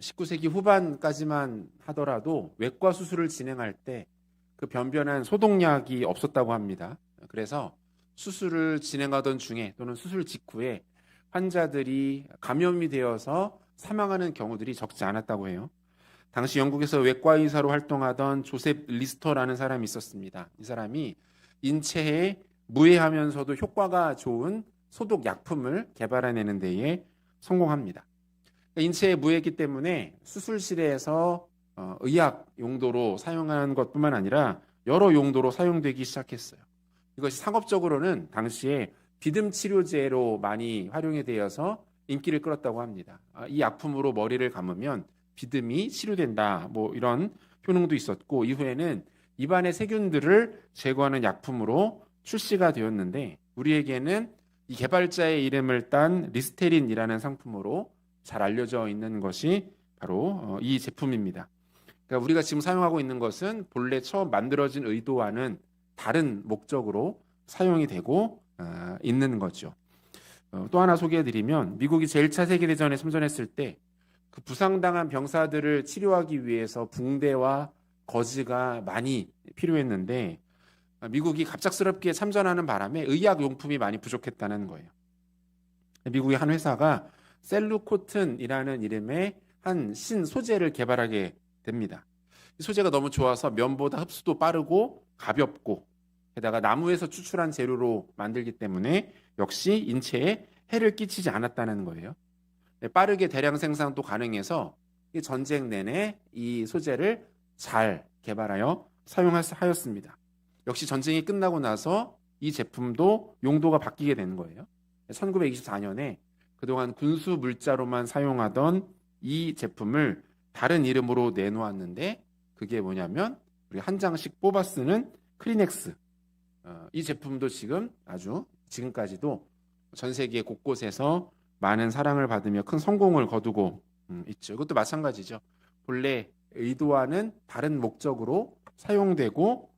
19세기 후반까지만 하더라도 외과 수술을 진행할 때 그 변변한 소독약이 없었다고 합니다. 그래서 수술을 진행하던 중에 또는 수술 직후에 환자들이 감염이 되어서 사망하는 경우들이 적지 않았다고 해요. 당시 영국에서 외과 의사로 활동하던 조셉 리스터라는 사람이 있었습니다. 이 사람이 인체에 무해하면서도 효과가 좋은 소독 약품을 개발해내는 데에 성공합니다. 인체에 무해했기 때문에 수술실에서 의학 용도로 사용한 것뿐만 아니라 여러 용도로 사용되기 시작했어요. 이것이 상업적으로는 당시에 비듬 치료제로 많이 활용이 되어서 인기를 끌었다고 합니다. 이 약품으로 머리를 감으면 비듬이 치료된다, 뭐 이런 효능도 있었고, 이후에는 입안의 세균들을 제거하는 약품으로 출시가 되었는데, 우리에게는 이 개발자의 이름을 딴 리스테린이라는 상품으로 잘 알려져 있는 것이 바로 이 제품입니다. 그러니까 우리가 지금 사용하고 있는 것은 본래 처음 만들어진 의도와는 다른 목적으로 사용이 되고 있는 거죠. 또 하나 소개해드리면, 미국이 제1차 세계대전에 참전했을 때 그 부상당한 병사들을 치료하기 위해서 붕대와 거즈가 많이 필요했는데, 미국이 갑작스럽게 참전하는 바람에 의약용품이 많이 부족했다는 거예요. 미국의 한 회사가 셀루코튼이라는 이름의 한 신소재를 개발하게 됩니다. 이 소재가 너무 좋아서 면보다 흡수도 빠르고 가볍고, 게다가 나무에서 추출한 재료로 만들기 때문에 역시 인체에 해를 끼치지 않았다는 거예요. 빠르게 대량 생산도 가능해서 전쟁 내내 이 소재를 잘 개발하여 사용하였습니다. 역시 전쟁이 끝나고 나서 이 제품도 용도가 바뀌게 되는 거예요. 1924년에 그동안 군수 물자로만 사용하던 이 제품을 다른 이름으로 내놓았는데, 그게 뭐냐면 우리 한 장씩 뽑아 쓰는 크리넥스. 이 제품도 지금 아주 지금까지도 전 세계 곳곳에서 많은 사랑을 받으며 큰 성공을 거두고 있죠. 이것도 마찬가지죠. 본래 의도와는 다른 목적으로 사용되고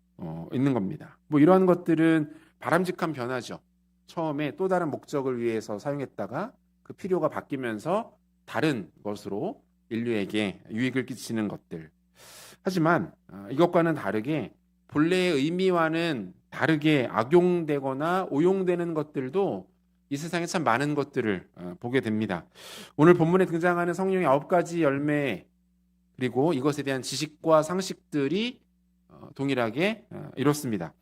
있는 겁니다. 뭐 이러한 것들은 바람직한 변화죠. 처음에 또 다른 목적을 위해서 사용했다가 그 필요가 바뀌면서 다른 것으로 인류에게 유익을 끼치는 것들. 하지만 이것과는 다르게 본래의 의미와는 다르게 악용되거나 오용되는 것들도 이 세상에 참 많은 것들을 보게 됩니다. 오늘 본문에 등장하는 성령의 9가지 열매, 그리고 이것에 대한 지식과 상식들이 동일하게 이렇습니다.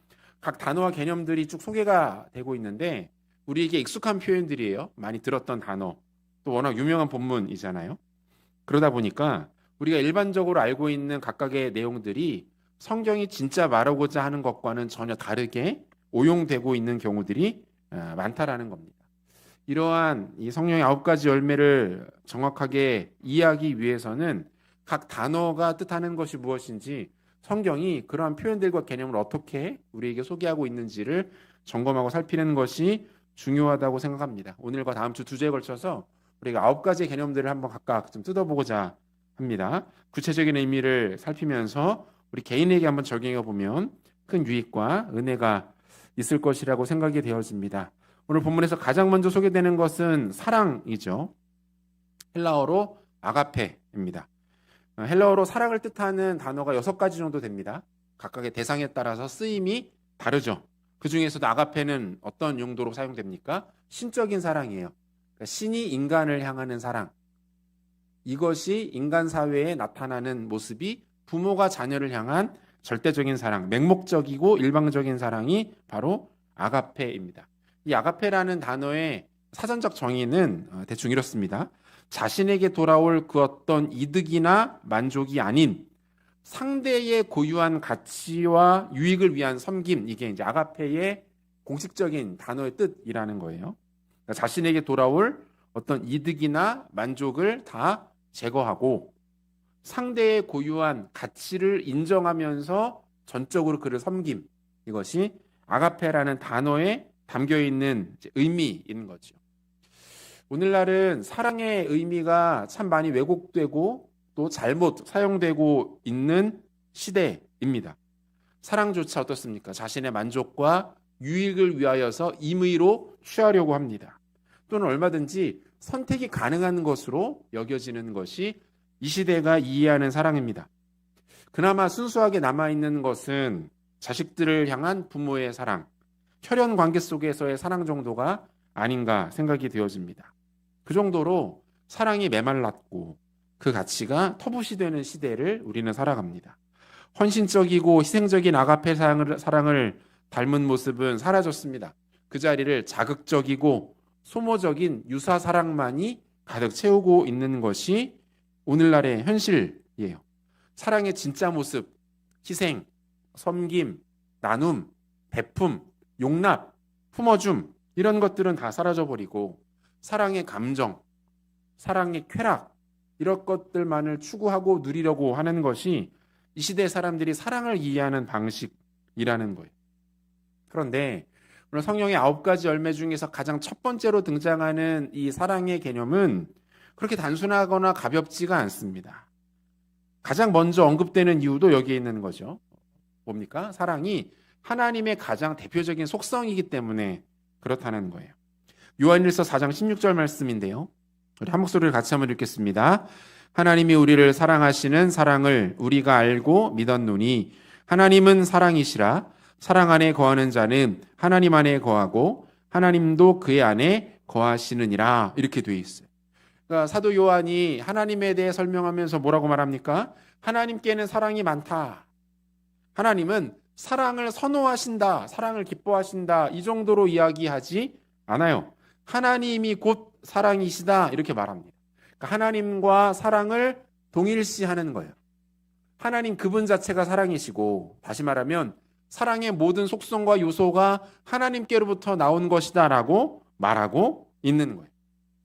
각 단어와 개념들이 쭉 소개가 되고 있는데 우리에게 익숙한 표현들이에요. 많이 들었던 단어, 또 워낙 유명한 본문이잖아요. 그러다 보니까 우리가 일반적으로 알고 있는 각각의 내용들이 성경이 진짜 말하고자 하는 것과는 전혀 다르게 오용되고 있는 경우들이 많다라는 겁니다. 이러한 이 성령의 9가지 열매를 정확하게 이해하기 위해서는 각 단어가 뜻하는 것이 무엇인지, 성경이 그러한 표현들과 개념을 어떻게 우리에게 소개하고 있는지를 점검하고 살피는 것이 중요하다고 생각합니다. 오늘과 다음 주 2주에 걸쳐서 우리가 9가지의 개념들을 한번 각각 좀 뜯어보고자 합니다. 구체적인 의미를 살피면서 우리 개인에게 한번 적용해 보면 큰 유익과 은혜가 있을 것이라고 생각이 되어집니다. 오늘 본문에서 가장 먼저 소개되는 것은 사랑이죠. 헬라어로 아가페입니다. 헬라어로 사랑을 뜻하는 단어가 6가지 정도 됩니다. 각각의 대상에 따라서 쓰임이 다르죠. 그 중에서도 아가페는 어떤 용도로 사용됩니까? 신적인 사랑이에요. 그러니까 신이 인간을 향하는 사랑. 이것이 인간 사회에 나타나는 모습이 부모가 자녀를 향한 절대적인 사랑, 맹목적이고 일방적인 사랑이 바로 아가페입니다. 이 아가페라는 단어의 사전적 정의는 대충 이렇습니다. 자신에게 돌아올 그 어떤 이득이나 만족이 아닌 상대의 고유한 가치와 유익을 위한 섬김, 이게 이제 아가페의 공식적인 단어의 뜻이라는 거예요. 그러니까 자신에게 돌아올 어떤 이득이나 만족을 다 제거하고 상대의 고유한 가치를 인정하면서 전적으로 그를 섬김, 이것이 아가페라는 단어에 담겨있는 의미인 거죠. 오늘날은 사랑의 의미가 참 많이 왜곡되고 또 잘못 사용되고 있는 시대입니다. 사랑조차 어떻습니까? 자신의 만족과 유익을 위하여서 임의로 취하려고 합니다. 또는 얼마든지 선택이 가능한 것으로 여겨지는 것이 이 시대가 이해하는 사랑입니다. 그나마 순수하게 남아있는 것은 자식들을 향한 부모의 사랑, 혈연 관계 속에서의 사랑 정도가 아닌가 생각이 되어집니다. 그 정도로 사랑이 메말랐고 그 가치가 터부시되는 시대를 우리는 살아갑니다. 헌신적이고 희생적인 아가페 사랑을 닮은 모습은 사라졌습니다. 그 자리를 자극적이고 소모적인 유사 사랑만이 가득 채우고 있는 것이 오늘날의 현실이에요. 사랑의 진짜 모습, 희생, 섬김, 나눔, 베품, 용납, 품어줌 이런 것들은 다 사라져버리고 사랑의 감정, 사랑의 쾌락 이런 것들만을 추구하고 누리려고 하는 것이 이 시대 사람들이 사랑을 이해하는 방식이라는 거예요. 그런데 오늘 성령의 9가지 열매 중에서 가장 첫 번째로 등장하는 이 사랑의 개념은 그렇게 단순하거나 가볍지가 않습니다. 가장 먼저 언급되는 이유도 여기에 있는 거죠. 뭡니까? 사랑이 하나님의 가장 대표적인 속성이기 때문에 그렇다는 거예요. 요한일서 4장 16절 말씀인데요. 우리 한 목소리를 같이 한번 읽겠습니다. 하나님이 우리를 사랑하시는 사랑을 우리가 알고 믿었노니 하나님은 사랑이시라. 사랑 안에 거하는 자는 하나님 안에 거하고 하나님도 그의 안에 거하시느니라. 이렇게 되어 있어요. 그러니까 사도 요한이 하나님에 대해 설명하면서 뭐라고 말합니까? 하나님께는 사랑이 많다. 하나님은 사랑을 선호하신다. 사랑을 기뻐하신다. 이 정도로 이야기하지 않아요. 하나님이 곧 사랑이시다. 이렇게 말합니다. 그러니까 하나님과 사랑을 동일시하는 거예요. 하나님 그분 자체가 사랑이시고 다시 말하면 사랑의 모든 속성과 요소가 하나님께로부터 나온 것이다 라고 말하고 있는 거예요.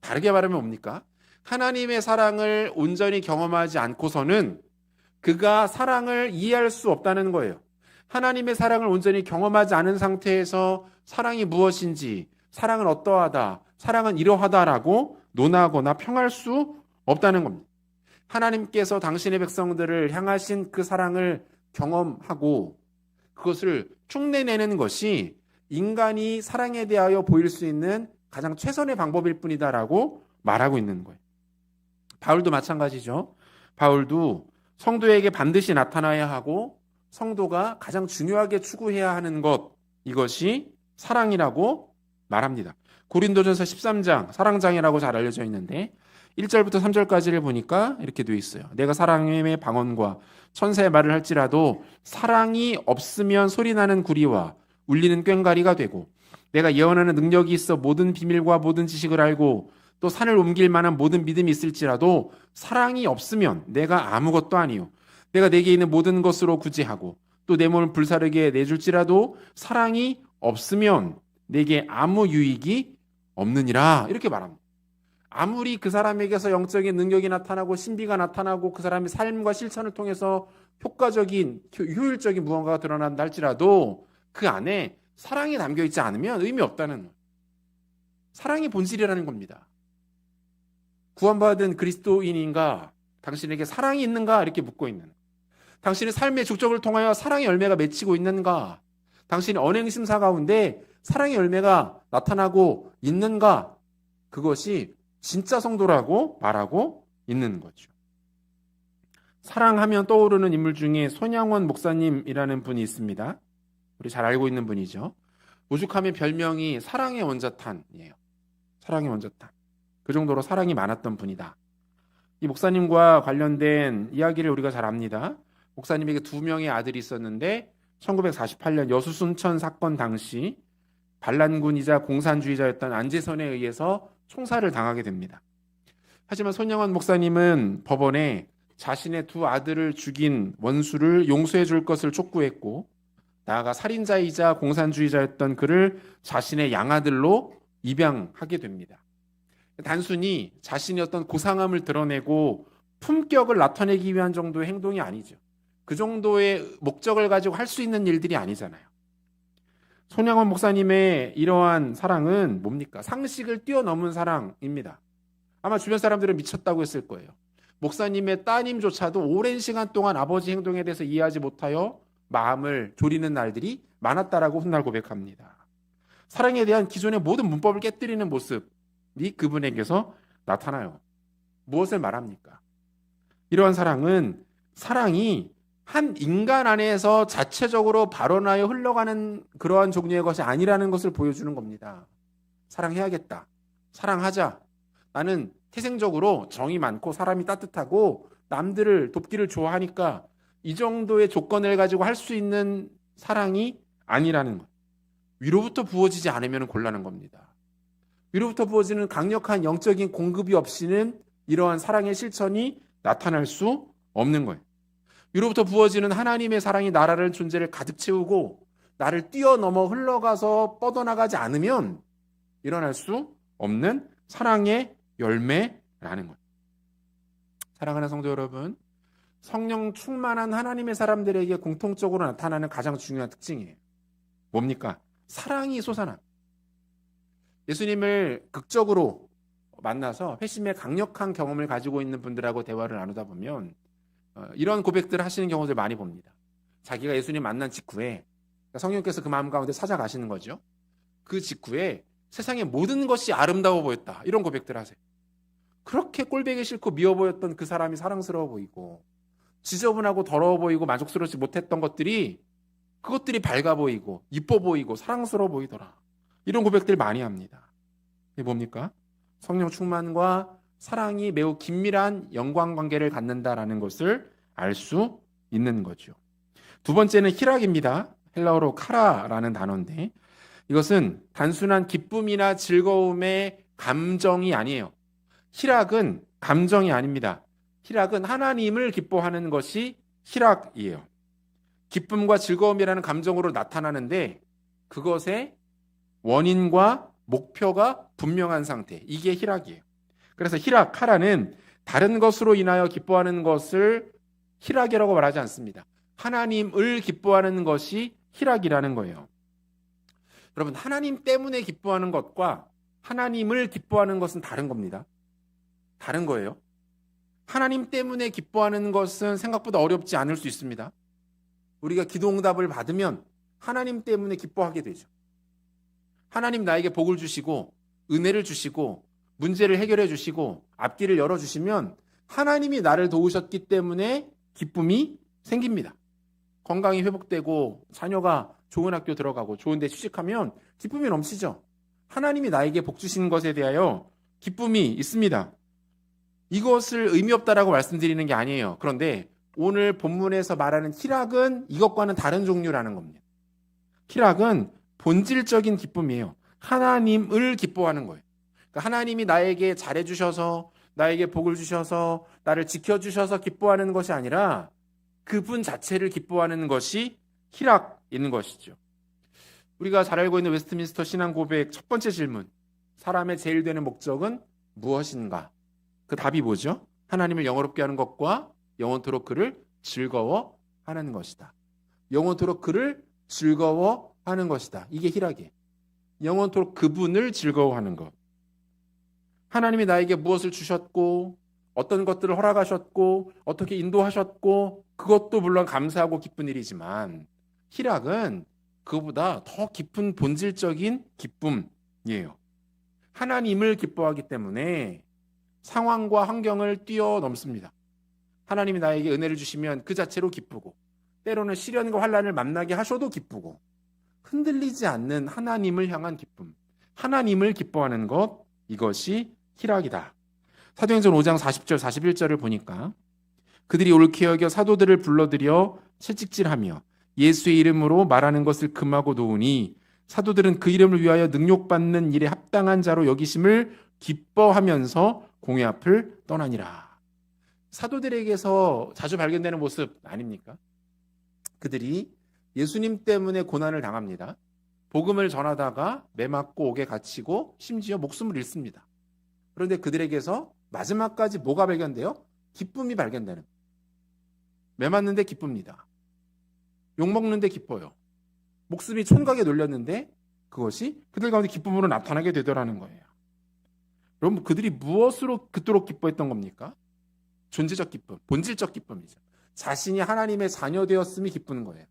다르게 말하면 뭡니까? 하나님의 사랑을 온전히 경험하지 않고서는 그가 사랑을 이해할 수 없다는 거예요. 하나님의 사랑을 온전히 경험하지 않은 상태에서 사랑이 무엇인지, 사랑은 어떠하다, 사랑은 이러하다라고 논하거나 평할 수 없다는 겁니다. 하나님께서 당신의 백성들을 향하신 그 사랑을 경험하고 그것을 흉내내는 것이 인간이 사랑에 대하여 보일 수 있는 가장 최선의 방법일 뿐이다라고 말하고 있는 거예요. 바울도 마찬가지죠. 바울도 성도에게 반드시 나타나야 하고 성도가 가장 중요하게 추구해야 하는 것, 이것이 사랑이라고 말합니다. 고린도전서 13장, 사랑장이라고 잘 알려져 있는데 1절부터 3절까지를 보니까 이렇게 되어 있어요. 내가 사랑의 방언과 천사의 말을 할지라도 사랑이 없으면 소리나는 구리와 울리는 꽹과리가 되고 내가 예언하는 능력이 있어 모든 비밀과 모든 지식을 알고 또 산을 옮길 만한 모든 믿음이 있을지라도 사랑이 없으면 내가 아무것도 아니요 내가 내게 있는 모든 것으로 구제하고 또 내 몸을 불사르게 내줄지라도 사랑이 없으면 내게 아무 유익이 없느니라 이렇게 말합니다. 아무리 그 사람에게서 영적인 능력이 나타나고 신비가 나타나고 그 사람의 삶과 실천을 통해서 효과적인 효율적인 무언가가 드러난다 할지라도 그 안에 사랑이 담겨있지 않으면 의미 없다는 거예요. 사랑이 본질이라는 겁니다. 구원받은 그리스도인인가? 당신에게 사랑이 있는가? 이렇게 묻고 있는. 당신의 삶의 족적을 통하여 사랑의 열매가 맺히고 있는가? 당신의 언행심사 가운데 사랑의 열매가 나타나고 있는가? 그것이 진짜 성도라고 말하고 있는 거죠. 사랑하면 떠오르는 인물 중에 손양원 목사님이라는 분이 있습니다. 우리 잘 알고 있는 분이죠. 오죽하면 별명이 사랑의 원자탄이에요. 사랑의 원자탄. 그 정도로 사랑이 많았던 분이다. 이 목사님과 관련된 이야기를 우리가 잘 압니다. 목사님에게 2명의 아들이 있었는데 1948년 여수순천 사건 당시 반란군이자 공산주의자였던 안재선에 의해서 총살을 당하게 됩니다. 하지만 손영원 목사님은 법원에 자신의 2 아들을 죽인 원수를 용서해 줄 것을 촉구했고 나아가 살인자이자 공산주의자였던 그를 자신의 양아들로 입양하게 됩니다. 단순히 자신의 어떤 고상함을 드러내고 품격을 나타내기 위한 정도의 행동이 아니죠. 그 정도의 목적을 가지고 할 수 있는 일들이 아니잖아요. 손양원 목사님의 이러한 사랑은 뭡니까? 상식을 뛰어넘은 사랑입니다. 아마 주변 사람들은 미쳤다고 했을 거예요. 목사님의 따님조차도 오랜 시간 동안 아버지 행동에 대해서 이해하지 못하여 마음을 졸이는 날들이 많았다라고 훗날 고백합니다. 사랑에 대한 기존의 모든 문법을 깨뜨리는 모습이 그분에게서 나타나요. 무엇을 말합니까? 이러한 사랑이 한 인간 안에서 자체적으로 발원하여 흘러가는 그러한 종류의 것이 아니라는 것을 보여주는 겁니다. 사랑해야겠다. 사랑하자. 나는 태생적으로 정이 많고 사람이 따뜻하고 남들을 돕기를 좋아하니까 이 정도의 조건을 가지고 할 수 있는 사랑이 아니라는 것. 위로부터 부어지지 않으면 곤란한 겁니다. 위로부터 부어지는 강력한 영적인 공급이 없이는 이러한 사랑의 실천이 나타날 수 없는 거예요. 위로부터 부어지는 하나님의 사랑이 나라를 존재를 가득 채우고 나를 뛰어넘어 흘러가서 뻗어나가지 않으면 일어날 수 없는 사랑의 열매라는 거예요. 사랑하는 성도 여러분, 성령 충만한 하나님의 사람들에게 공통적으로 나타나는 가장 중요한 특징이에요. 뭡니까? 사랑이 솟아나. 예수님을 극적으로 만나서 회심의 강력한 경험을 가지고 있는 분들하고 대화를 나누다 보면 이런 고백들을 하시는 경우들 많이 봅니다. 자기가 예수님 만난 직후에 성령께서 그 마음 가운데 찾아가시는 거죠. 그 직후에 세상의 모든 것이 아름다워 보였다. 이런 고백들을 하세요. 그렇게 꼴보기 싫고 미워 보였던 그 사람이 사랑스러워 보이고 지저분하고 더러워 보이고 만족스럽지 못했던 그것들이 밝아 보이고 이뻐 보이고 사랑스러워 보이더라. 이런 고백들 많이 합니다. 이게 뭡니까? 성령 충만과 사랑이 매우 긴밀한 연관 관계를 갖는다라는 것을 알 수 있는 거죠. 두 번째는 희락입니다. 헬라어로 카라라는 단어인데 이것은 단순한 기쁨이나 즐거움의 감정이 아니에요. 희락은 감정이 아닙니다. 희락은 하나님을 기뻐하는 것이 희락이에요. 기쁨과 즐거움이라는 감정으로 나타나는데 그것의 원인과 목표가 분명한 상태. 이게 희락이에요. 그래서 희락, 카라는 다른 것으로 인하여 기뻐하는 것을 희락이라고 말하지 않습니다. 하나님을 기뻐하는 것이 희락이라는 거예요. 여러분, 하나님 때문에 기뻐하는 것과 하나님을 기뻐하는 것은 다른 겁니다. 다른 거예요. 하나님 때문에 기뻐하는 것은 생각보다 어렵지 않을 수 있습니다. 우리가 기도응답을 받으면 하나님 때문에 기뻐하게 되죠. 하나님 나에게 복을 주시고 은혜를 주시고 문제를 해결해 주시고 앞길을 열어주시면 하나님이 나를 도우셨기 때문에 기쁨이 생깁니다. 건강이 회복되고 자녀가 좋은 학교 들어가고 좋은 데 취직하면 기쁨이 넘치죠. 하나님이 나에게 복 주시는 것에 대하여 기쁨이 있습니다. 이것을 의미 없다라고 말씀드리는 게 아니에요. 그런데 오늘 본문에서 말하는 희락은 이것과는 다른 종류라는 겁니다. 희락은 본질적인 기쁨이에요. 하나님을 기뻐하는 거예요. 그러니까 하나님이 나에게 잘해주셔서 나에게 복을 주셔서 나를 지켜주셔서 기뻐하는 것이 아니라 그분 자체를 기뻐하는 것이 희락인 것이죠. 우리가 잘 알고 있는 웨스트민스터 신앙 고백 첫 번째 질문, 사람의 제일 되는 목적은 무엇인가? 그 답이 뭐죠? 하나님을 영화롭게 하는 것과 영원토록 그를 즐거워하는 것이다. 영원토록 그를 즐거워하는 것이다. 이게 희락이에요. 영원토록 그분을 즐거워하는 것. 하나님이 나에게 무엇을 주셨고 어떤 것들을 허락하셨고 어떻게 인도하셨고 그것도 물론 감사하고 기쁜 일이지만 희락은 그보다 더 깊은 본질적인 기쁨이에요. 하나님을 기뻐하기 때문에 상황과 환경을 뛰어넘습니다. 하나님이 나에게 은혜를 주시면 그 자체로 기쁘고 때로는 시련과 환난을 만나게 하셔도 기쁘고 흔들리지 않는 하나님을 향한 기쁨, 하나님을 기뻐하는 것, 이것이 희락이다. 사도행전 5장 40절 41절을 보니까 그들이 옳게 여겨 사도들을 불러들여 채찍질하며 예수의 이름으로 말하는 것을 금하고 놓으니 사도들은 그 이름을 위하여 능욕받는 일에 합당한 자로 여기심을 기뻐하면서 공회 앞을 떠나니라. 사도들에게서 자주 발견되는 모습 아닙니까? 그들이 예수님 때문에 고난을 당합니다. 복음을 전하다가 매 맞고 옥에 갇히고 심지어 목숨을 잃습니다. 그런데 그들에게서 마지막까지 뭐가 발견돼요? 기쁨이 발견되는. 매 맞는데 기쁩니다. 욕 먹는데 기뻐요. 목숨이 촌각에 놀렸는데 그것이 그들 가운데 기쁨으로 나타나게 되더라는 거예요. 여러분, 그들이 무엇으로 그토록 기뻐했던 겁니까? 존재적 기쁨, 본질적 기쁨이죠. 자신이 하나님의 자녀 되었음이 기쁘는 거예요.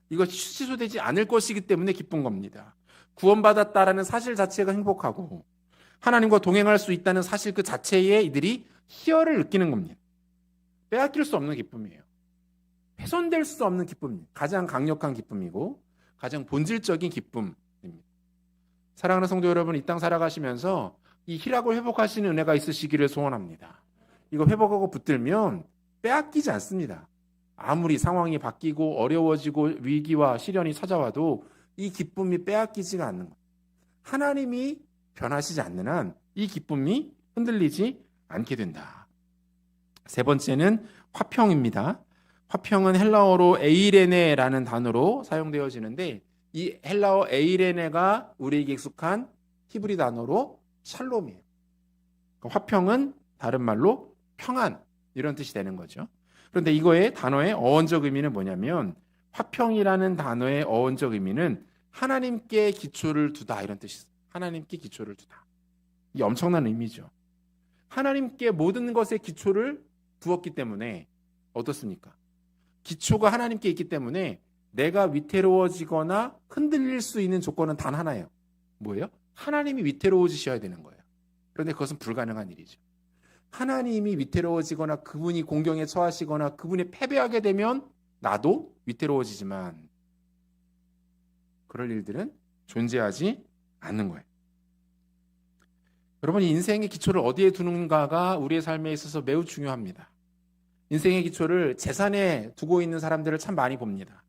이것이 취소되지 않을 것이기 때문에 기쁜 겁니다. 구원받았다라는 사실 자체가 행복하고 하나님과 동행할 수 있다는 사실 그 자체에 이들이 희열을 느끼는 겁니다. 빼앗길 수 없는 기쁨이에요. 훼손될 수 없는 기쁨입니다. 가장 강력한 기쁨이고 가장 본질적인 기쁨입니다. 사랑하는 성도 여러분, 이 땅 살아가시면서 이 희락을 회복하시는 은혜가 있으시기를 소원합니다. 이거 회복하고 붙들면 빼앗기지 않습니다. 아무리 상황이 바뀌고 어려워지고 위기와 시련이 찾아와도 이 기쁨이 빼앗기지가 않는 거예요. 하나님이 변하시지 않는 한 이 기쁨이 흔들리지 않게 된다. 세 번째는 화평입니다. 화평은 헬라어로 에이레네라는 단어로 사용되어지는데 이 헬라어 에이레네가 우리에게 익숙한 히브리 단어로 샬롬이에요. 화평은 다른 말로 평안 이런 뜻이 되는 거죠. 그런데 이거의 단어의 어원적 의미는 뭐냐면 화평이라는 단어의 어원적 의미는 하나님께 기초를 두다 이런 뜻이 있어요. 하나님께 기초를 두다. 이게 엄청난 의미죠. 하나님께 모든 것의 기초를 두었기 때문에 어떻습니까? 기초가 하나님께 있기 때문에 내가 위태로워지거나 흔들릴 수 있는 조건은 단 하나예요. 뭐예요? 하나님이 위태로워지셔야 되는 거예요. 그런데 그것은 불가능한 일이죠. 하나님이 위태로워지거나 그분이 공경에 처하시거나 그분이 패배하게 되면 나도 위태로워지지만 그럴 일들은 존재하지 않는 거예요. 여러분, 인생의 기초를 어디에 두는가가 우리의 삶에 있어서 매우 중요합니다. 인생의 기초를 재산에 두고 있는 사람들을 참 많이 봅니다.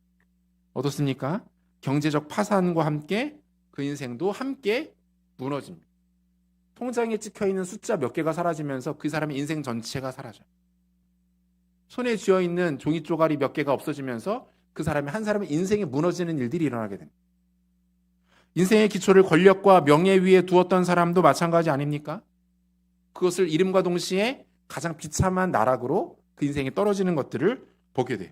어떻습니까? 경제적 파산과 함께 그 인생도 함께 무너집니다. 통장에 찍혀있는 숫자 몇 개가 사라지면서 그 사람의 인생 전체가 사라져요. 손에 쥐어있는 종이 쪼가리 몇 개가 없어지면서 그 사람의 한 사람의 인생이 무너지는 일들이 일어나게 됩니다. 인생의 기초를 권력과 명예 위에 두었던 사람도 마찬가지 아닙니까? 그것을 이름과 동시에 가장 비참한 나락으로 그 인생이 떨어지는 것들을 보게 돼요.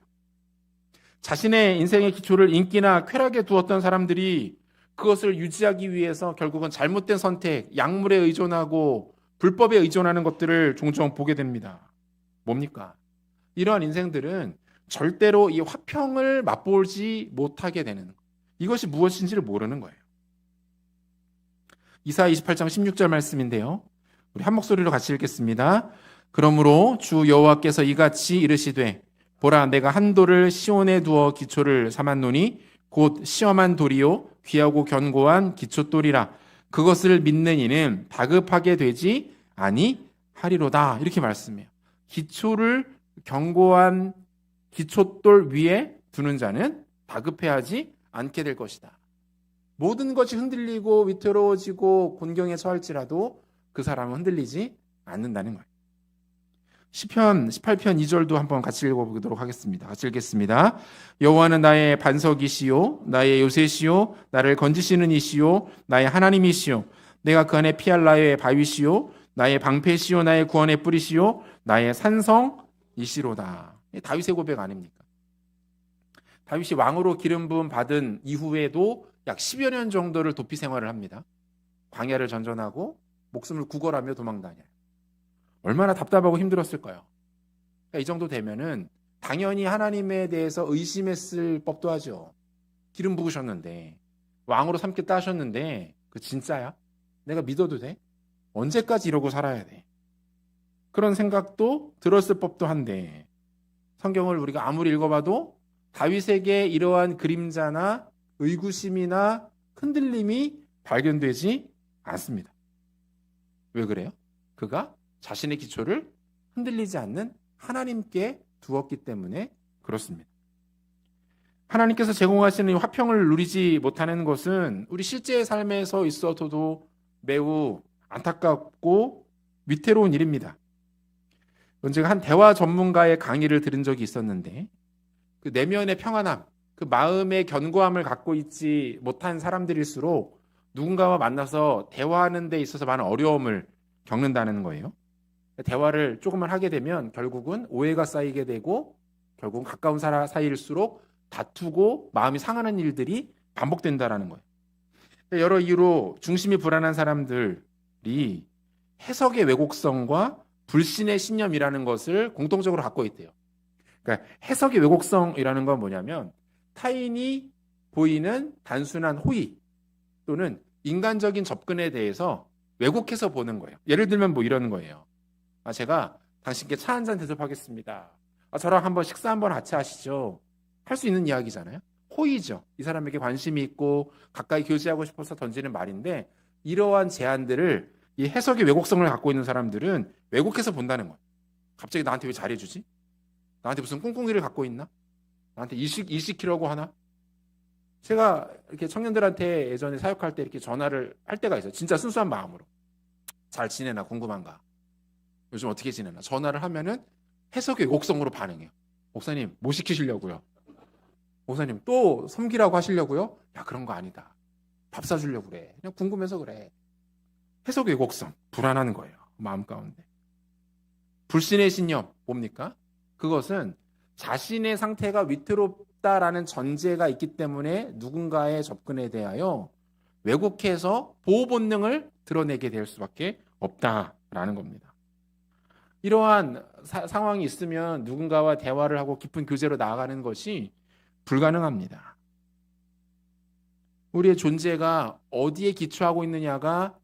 자신의 인생의 기초를 인기나 쾌락에 두었던 사람들이 그것을 유지하기 위해서 결국은 잘못된 선택, 약물에 의존하고 불법에 의존하는 것들을 종종 보게 됩니다. 뭡니까? 이러한 인생들은 절대로 이 화평을 맛보지 못하게 되는 이것이 무엇인지를 모르는 거예요. 이사야 28장 16절 말씀인데요. 우리 한 목소리로 같이 읽겠습니다. 그러므로 주 여호와께서 이같이 이르시되 보라 내가 한 돌을 시온에 두어 기초를 삼았노니 곧 시험한 돌이요 귀하고 견고한 기초돌이라 그것을 믿는 이는 다급하게 되지 아니하리로다. 이렇게 말씀해요. 기초를 견고한 기초돌 위에 두는 자는 다급해하지 않게 될 것이다. 모든 것이 흔들리고 위태로워지고 곤경에 처할지라도 그 사람은 흔들리지 않는다는 거예요. 시편 18편 2절도 한번 같이 읽어보도록 하겠습니다. 같이 읽겠습니다. 여호와는 나의 반석이시요 나의 요새시요 나를 건지시는 이시요 나의 하나님이시요 내가 그 안에 피할 나의 바위시요 나의 방패시요 나의 구원의 뿌리시요 나의 산성이시로다. 다윗의 고백 아닙니까? 다윗이 왕으로 기름 부음 받은 이후에도 약 10여 년 정도를 도피 생활을 합니다. 광야를 전전하고 목숨을 구걸하며 도망다녀요. 얼마나 답답하고 힘들었을까요? 그러니까 이 정도 되면은 당연히 하나님에 대해서 의심했을 법도 하죠. 기름 부으셨는데 왕으로 삼겠다 하셨는데 그 진짜야? 내가 믿어도 돼? 언제까지 이러고 살아야 돼? 그런 생각도 들었을 법도 한데 성경을 우리가 아무리 읽어봐도 다윗에게 이러한 그림자나 의구심이나 흔들림이 발견되지 않습니다. 왜 그래요? 그가 자신의 기초를 흔들리지 않는 하나님께 두었기 때문에 그렇습니다. 하나님께서 제공하시는 화평을 누리지 못하는 것은 우리 실제 삶에서 있어도 매우 안타깝고 위태로운 일입니다. 언제가 한 대화 전문가의 강의를 들은 적이 있었는데 그 내면의 평안함, 그 마음의 견고함을 갖고 있지 못한 사람들일수록 누군가와 만나서 대화하는 데 있어서 많은 어려움을 겪는다는 거예요. 대화를 조금만 하게 되면 결국은 오해가 쌓이게 되고 결국은 가까운 사이일수록 다투고 마음이 상하는 일들이 반복된다는 거예요. 여러 이유로 중심이 불안한 사람들이 해석의 왜곡성과 불신의 신념이라는 것을 공통적으로 갖고 있대요. 그러니까 해석의 왜곡성이라는 건 뭐냐면 타인이 보이는 단순한 호의 또는 인간적인 접근에 대해서 왜곡해서 보는 거예요. 예를 들면 뭐 이러는 거예요. 제가 당신께 차 한 잔 대접하겠습니다. 저랑 한번 식사 한번 같이 하시죠. 할 수 있는 이야기잖아요. 호의죠. 이 사람에게 관심이 있고 가까이 교제하고 싶어서 던지는 말인데, 이러한 제안들을 이 해석의 왜곡성을 갖고 있는 사람들은 왜곡해서 본다는 거예요. 갑자기 나한테 왜 잘해주지? 나한테 무슨 꿍꿍이를 갖고 있나? 나한테 일 시키려고 하나? 제가 이렇게 청년들한테 예전에 사역할 때 이렇게 전화를 할 때가 있어요. 진짜 순수한 마음으로. 잘 지내나 궁금한가? 요즘 어떻게 지내나? 전화를 하면은 해석의 왜곡성으로 반응해요. 목사님, 뭐 시키시려고요? 목사님, 또 섬기라고 하시려고요? 야, 그런 거 아니다. 밥 사주려고 그래. 그냥 궁금해서 그래. 해석의 왜곡성, 불안한 거예요. 마음 가운데. 불신의 신념, 뭡니까? 그것은 자신의 상태가 위태롭다라는 전제가 있기 때문에 누군가의 접근에 대하여 왜곡해서 보호 본능을 드러내게 될 수밖에 없다라는 겁니다. 이러한 상황이 있으면 누군가와 대화를 하고 깊은 교제로 나아가는 것이 불가능합니다. 우리의 존재가 어디에 기초하고 있느냐가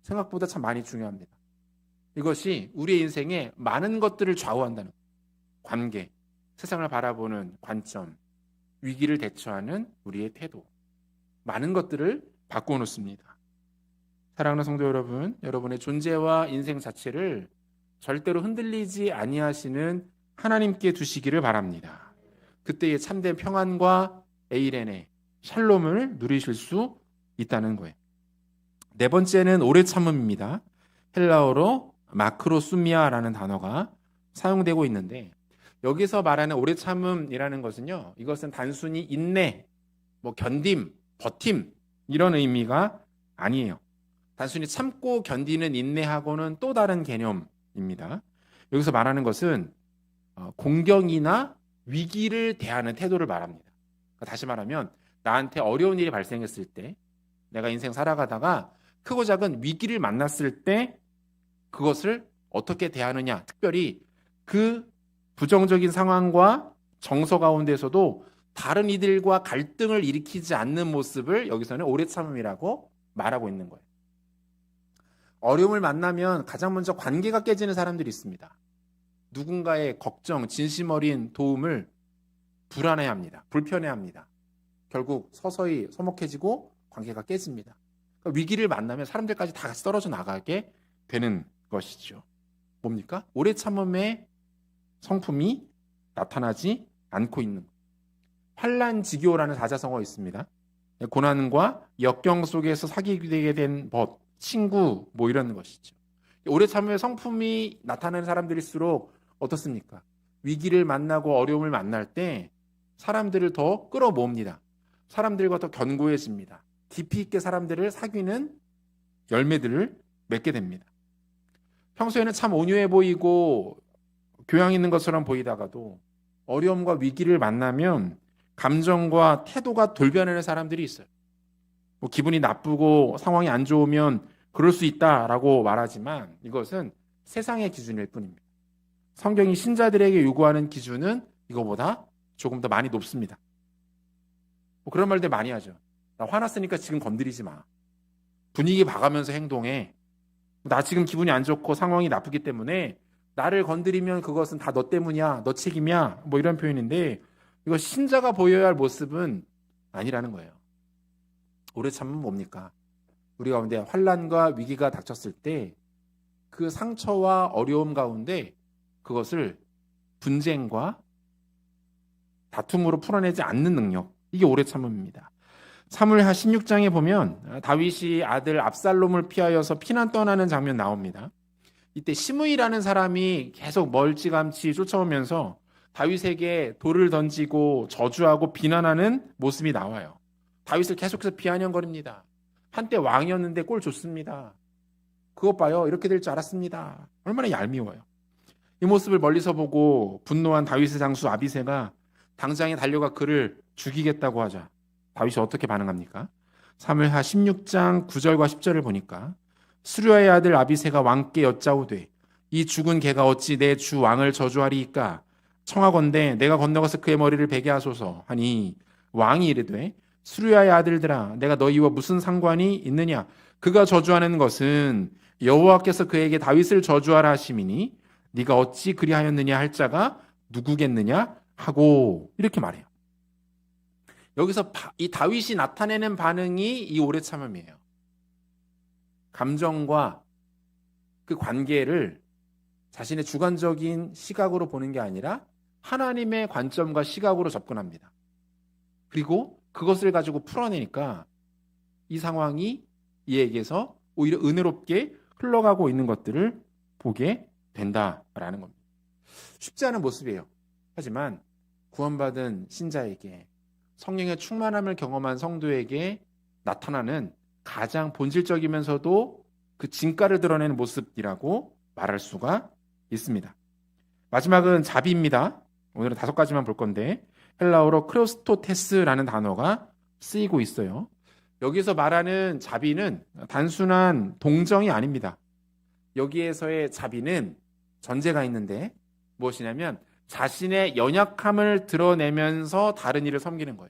생각보다 참 많이 중요합니다. 이것이 우리의 인생에 많은 것들을 좌우한다는 거예요. 관계, 세상을 바라보는 관점, 위기를 대처하는 우리의 태도, 많은 것들을 바꾸어 놓습니다. 사랑하는 성도 여러분, 여러분의 존재와 인생 자체를 절대로 흔들리지 아니하시는 하나님께 두시기를 바랍니다. 그때의 참된 평안과 에이렌의 샬롬을 누리실 수 있다는 거예요. 네 번째는 오래 참음입니다. 헬라어로 마크로수미아라는 단어가 사용되고 있는데, 여기서 말하는 오래 참음이라는 것은요, 이것은 단순히 인내, 견딤, 버팀 이런 의미가 아니에요. 단순히 참고 견디는 인내하고는 또 다른 개념입니다. 여기서 말하는 것은 공경이나 위기를 대하는 태도를 말합니다. 다시 말하면 나한테 어려운 일이 발생했을 때, 내가 인생 살아가다가 크고 작은 위기를 만났을 때 그것을 어떻게 대하느냐, 특별히 그 부정적인 상황과 정서 가운데서도 다른 이들과 갈등을 일으키지 않는 모습을 여기서는 오래 참음이라고 말하고 있는 거예요. 어려움을 만나면 가장 먼저 관계가 깨지는 사람들이 있습니다. 누군가의 걱정, 진심 어린 도움을 불안해합니다. 불편해합니다. 결국 서서히 서먹해지고 관계가 깨집니다. 그러니까 위기를 만나면 사람들까지 다 같이 떨어져 나가게 되는 것이죠. 뭡니까? 오래 참음의 성품이 나타나지 않고 있는 것. 환난지교라는 사자성어가 있습니다. 고난과 역경 속에서 사귀게 된 벗, 친구 이런 것이죠. 오래 참음의 성품이 나타나는 사람들일수록 어떻습니까? 위기를 만나고 어려움을 만날 때 사람들을 더 끌어모읍니다. 사람들과 더 견고해집니다. 깊이 있게 사람들을 사귀는 열매들을 맺게 됩니다. 평소에는 참 온유해 보이고 교양 있는 것처럼 보이다가도 어려움과 위기를 만나면 감정과 태도가 돌변하는 사람들이 있어요. 기분이 나쁘고 상황이 안 좋으면 그럴 수 있다라고 말하지만 이것은 세상의 기준일 뿐입니다. 성경이 신자들에게 요구하는 기준은 이거보다 조금 더 많이 높습니다. 그런 말들 많이 하죠. 나 화났으니까 지금 건드리지 마. 분위기 봐가면서 행동해. 나 지금 기분이 안 좋고 상황이 나쁘기 때문에 나를 건드리면 그것은 다 너 때문이야, 너 책임이야, 이런 표현인데, 이거 신자가 보여야 할 모습은 아니라는 거예요. 오래 참으면 뭡니까? 우리 가운데 환난과 위기가 닥쳤을 때 그 상처와 어려움 가운데 그것을 분쟁과 다툼으로 풀어내지 않는 능력, 이게 오래 참음입니다. 사무엘하 16장에 보면 다윗이 아들 압살롬을 피하여서 피난 떠나는 장면 나옵니다. 이때 시므이라는 사람이 계속 멀찌감치 쫓아오면서 다윗에게 돌을 던지고 저주하고 비난하는 모습이 나와요. 다윗을 계속해서 비아냥거립니다. 한때 왕이었는데 꼴 좋습니다. 그것 봐요. 이렇게 될 줄 알았습니다. 얼마나 얄미워요. 이 모습을 멀리서 보고 분노한 다윗의 장수 아비새가 당장에 달려가 그를 죽이겠다고 하자 다윗이 어떻게 반응합니까? 사무엘하 16장 9절과 10절을 보니까 스루야의 아들 아비새가 왕께 여짜오되 이 죽은 개가 어찌 내 주 왕을 저주하리이까? 청하건대 내가 건너가서 그의 머리를 베게 하소서 하니 왕이 이르되 스루야의 아들들아 내가 너희와 무슨 상관이 있느냐? 그가 저주하는 것은 여호와께서 그에게 다윗을 저주하라 하심이니 네가 어찌 그리하였느냐 할 자가 누구겠느냐 하고 이렇게 말해요. 여기서 이 다윗이 나타내는 반응이 이 오래 참음이에요. 감정과 그 관계를 자신의 주관적인 시각으로 보는 게 아니라 하나님의 관점과 시각으로 접근합니다. 그리고 그것을 가지고 풀어내니까 이 상황이 이에게서 오히려 은혜롭게 흘러가고 있는 것들을 보게 된다라는 겁니다. 쉽지 않은 모습이에요. 하지만 구원받은 신자에게, 성령의 충만함을 경험한 성도에게 나타나는 가장 본질적이면서도 그 진가를 드러내는 모습이라고 말할 수가 있습니다. 마지막은 자비입니다. 오늘은 5가지만 볼 건데, 헬라어로 크리스토테스라는 단어가 쓰이고 있어요. 여기서 말하는 자비는 단순한 동정이 아닙니다. 여기에서의 자비는 전제가 있는데 무엇이냐면 자신의 연약함을 드러내면서 다른 이를 섬기는 거예요.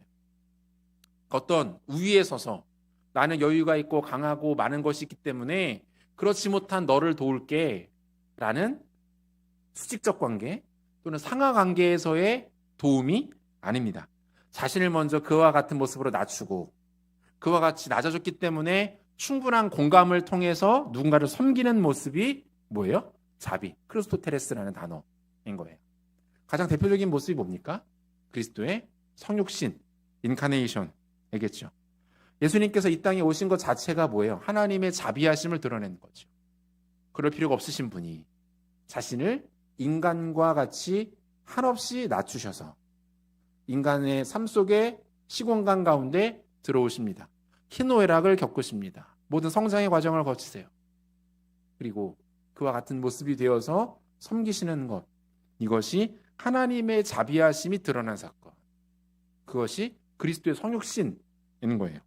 어떤 우위에 서서 나는 여유가 있고 강하고 많은 것이 있기 때문에 그렇지 못한 너를 도울게 라는 수직적 관계 또는 상하 관계에서의 도움이 아닙니다. 자신을 먼저 그와 같은 모습으로 낮추고 그와 같이 낮아졌기 때문에 충분한 공감을 통해서 누군가를 섬기는 모습이 뭐예요? 자비, 크리스토테레스라는 단어인 거예요. 가장 대표적인 모습이 뭡니까? 그리스도의 성육신, 인카네이션이겠죠. 예수님께서 이 땅에 오신 것 자체가 뭐예요? 하나님의 자비하심을 드러내는 거죠. 그럴 필요가 없으신 분이 자신을 인간과 같이 한없이 낮추셔서 인간의 삶 속에 시공간 가운데 들어오십니다. 희노애락을 겪으십니다. 모든 성장의 과정을 거치세요. 그리고 그와 같은 모습이 되어서 섬기시는 것, 이것이 하나님의 자비하심이 드러난 사건, 그것이 그리스도의 성육신인 거예요.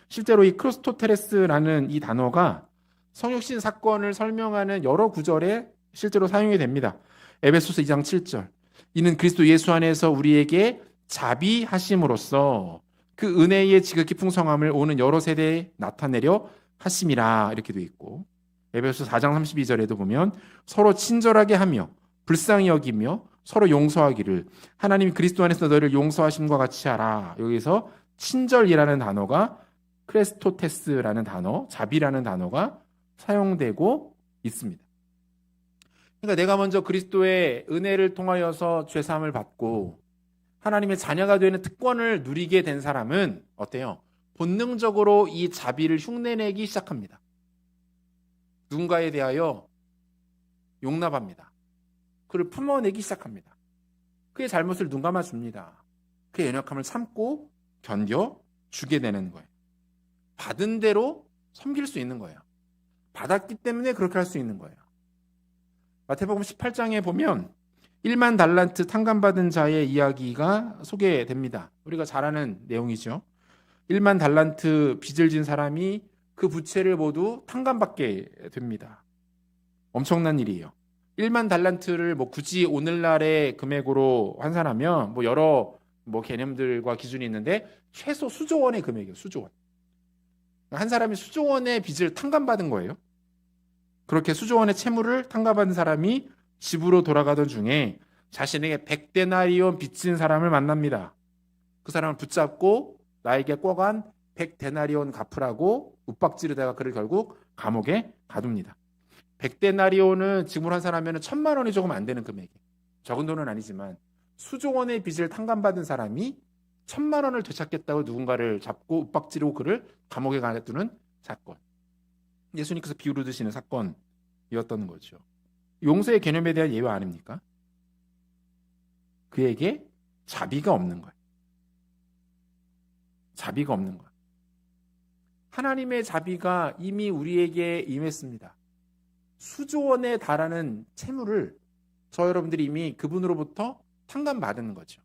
실제로 이 크리스토테레스라는 이 단어가 성육신 사건을 설명하는 여러 구절에 실제로 사용이 됩니다. 에베소서 2장 7절, 이는 그리스도 예수 안에서 우리에게 자비하심으로써 그 은혜의 지극히 풍성함을 오는 여러 세대에 나타내려 하심이라, 이렇게 돼 있고, 에베소 4장 32절에도 보면 서로 친절하게 하며 불쌍히 여기며 서로 용서하기를 하나님이 그리스도 안에서 너희를 용서하심과 같이 하라. 여기서 친절이라는 단어가 크레스토테스라는 단어, 자비라는 단어가 사용되고 있습니다. 그러니까 내가 먼저 그리스도의 은혜를 통하여서 죄사함을 받고 하나님의 자녀가 되는 특권을 누리게 된 사람은 어때요? 본능적으로 이 자비를 흉내내기 시작합니다. 누군가에 대하여 용납합니다. 그를 품어내기 시작합니다. 그의 잘못을 눈 감아줍니다. 그의 연약함을 참고 견뎌주게 되는 거예요. 받은 대로 섬길 수 있는 거예요. 받았기 때문에 그렇게 할 수 있는 거예요. 마태복음 18장에 보면 1만 달란트 탕감받은 자의 이야기가 소개됩니다. 우리가 잘 아는 내용이죠. 1만 달란트 빚을 진 사람이 그 부채를 모두 탕감받게 됩니다. 엄청난 일이에요. 1만 달란트를 굳이 오늘날의 금액으로 환산하면 여러 개념들과 기준이 있는데 최소 수조 원의 금액이에요. 수조 원. 한 사람이 수조 원의 빚을 탕감받은 거예요. 그렇게 수조 원의 채무를 탕감받은 사람이 집으로 돌아가던 중에 자신에게 100데나리온 빚진 사람을 만납니다. 그 사람을 붙잡고 나에게 꿔간 100데나리온 갚으라고 윽박지르다가 그를 결국 감옥에 가둡니다. 100데나리온은 지금으로 환산하면 1,000만 원이 조금 안 되는 금액이에요. 적은 돈은 아니지만 수조 원의 빚을 탕감받은 사람이 1,000만 원을 되찾겠다고 누군가를 잡고 윽박지르고 그를 감옥에 가두는 사건. 예수님께서 비유로 드시는 사건이었던 거죠. 용서의 개념에 대한 예외 아닙니까? 그에게 자비가 없는 거예요. 자비가 없는 거예요. 하나님의 자비가 이미 우리에게 임했습니다. 수조 원에 달하는 채무를 저 여러분들이 이미 그분으로부터 탕감받은 거죠.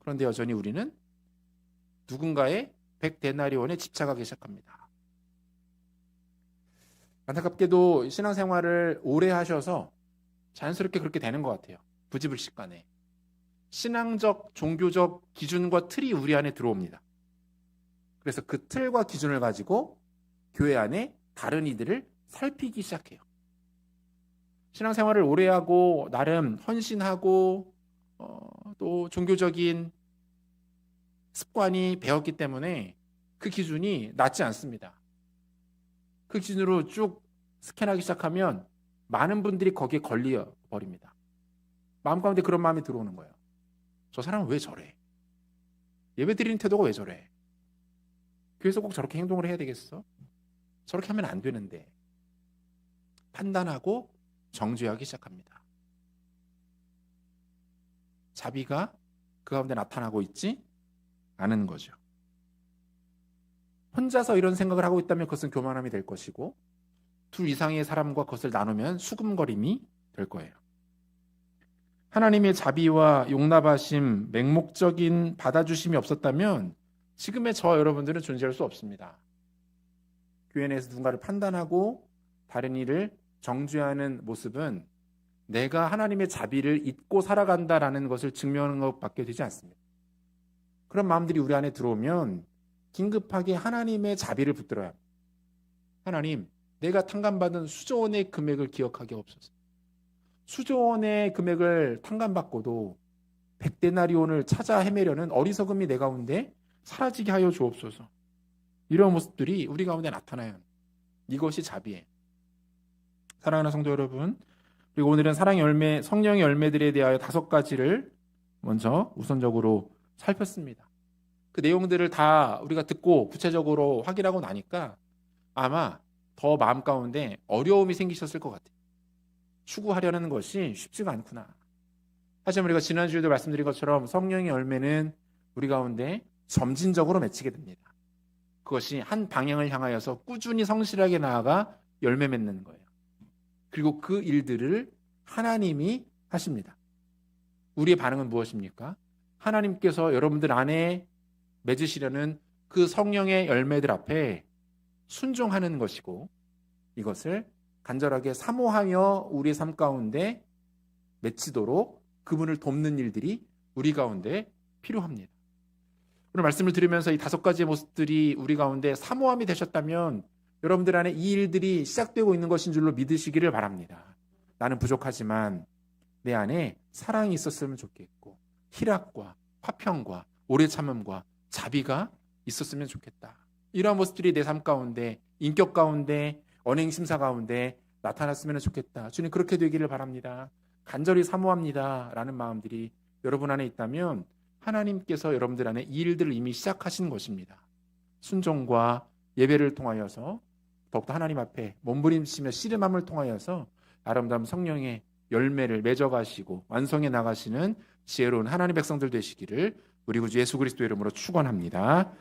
그런데 여전히 우리는 누군가의 100데나리온에 집착하기 시작합니다. 안타깝게도 신앙생활을 오래 하셔서 자연스럽게 그렇게 되는 것 같아요. 부지불식 간에. 신앙적, 종교적 기준과 틀이 우리 안에 들어옵니다. 그래서 그 틀과 기준을 가지고 교회 안에 다른 이들을 살피기 시작해요. 신앙생활을 오래 하고 나름 헌신하고 또 종교적인 습관이 배웠기 때문에 그 기준이 낮지 않습니다. 그 기준으로 쭉 스캔하기 시작하면 많은 분들이 거기에 걸려 버립니다. 마음 가운데 그런 마음이 들어오는 거예요. 저 사람은 왜 저래? 예배 드리는 태도가 왜 저래? 교회에서 꼭 저렇게 행동을 해야 되겠어? 저렇게 하면 안 되는데. 판단하고 정죄하기 시작합니다. 자비가 그 가운데 나타나고 있지 않은 거죠. 혼자서 이런 생각을 하고 있다면 그것은 교만함이 될 것이고, 둘 이상의 사람과 그것을 나누면 수금거림이 될 거예요. 하나님의 자비와 용납하심, 맹목적인 받아주심이 없었다면 지금의 저 여러분들은 존재할 수 없습니다. 교회 내에서 누군가를 판단하고 다른 이를 정죄하는 모습은 내가 하나님의 자비를 잊고 살아간다라는 것을 증명하는 것밖에 되지 않습니다. 그런 마음들이 우리 안에 들어오면 긴급하게 하나님의 자비를 붙들어야 합니다. 하나님, 내가 탕감받은 수조 원의 금액을 기억하게 없어서. 수조 원의 금액을 탕감받고도 100데나리온을 찾아 헤매려는 어리석음이 내 가운데 사라지게 하여 주옵소서. 이런 모습들이 우리 가운데 나타나요. 이것이 자비예요. 사랑하는 성도 여러분, 그리고 오늘은 사랑의 열매, 성령의 열매들에 대하여 5가지를 먼저 우선적으로 살폈습니다. 그 내용들을 다 우리가 듣고 구체적으로 확인하고 나니까 아마 더 마음 가운데 어려움이 생기셨을 것 같아요. 추구하려는 것이 쉽지가 않구나. 하지만 우리가 지난주에도 말씀드린 것처럼 성령의 열매는 우리 가운데 점진적으로 맺히게 됩니다. 그것이 한 방향을 향하여서 꾸준히 성실하게 나아가 열매 맺는 거예요. 그리고 그 일들을 하나님이 하십니다. 우리의 반응은 무엇입니까? 하나님께서 여러분들 안에 맺으시려는 그 성령의 열매들 앞에 순종하는 것이고, 이것을 간절하게 사모하며 우리의 삶 가운데 맺히도록 그분을 돕는 일들이 우리 가운데 필요합니다. 오늘 말씀을 들으면서 이 5가지의 모습들이 우리 가운데 사모함이 되셨다면 여러분들 안에 이 일들이 시작되고 있는 것인 줄로 믿으시기를 바랍니다. 나는 부족하지만 내 안에 사랑이 있었으면 좋겠고, 희락과 화평과 오래 참음과 자비가 있었으면 좋겠다. 이러한 모습들이 내 삶 가운데, 인격 가운데, 언행 심사 가운데 나타났으면 좋겠다. 주님, 그렇게 되기를 바랍니다. 간절히 사모합니다. 라는 마음들이 여러분 안에 있다면 하나님께서 여러분들 안에 이 일들을 이미 시작하신 것입니다. 순종과 예배를 통하여서 더욱더 하나님 앞에 몸부림치며 씨름함을 통하여서 아름다운 성령의 열매를 맺어가시고 완성해 나가시는 지혜로운 하나님의 백성들 되시기를 우리 구주 예수 그리스도의 이름으로 축원합니다.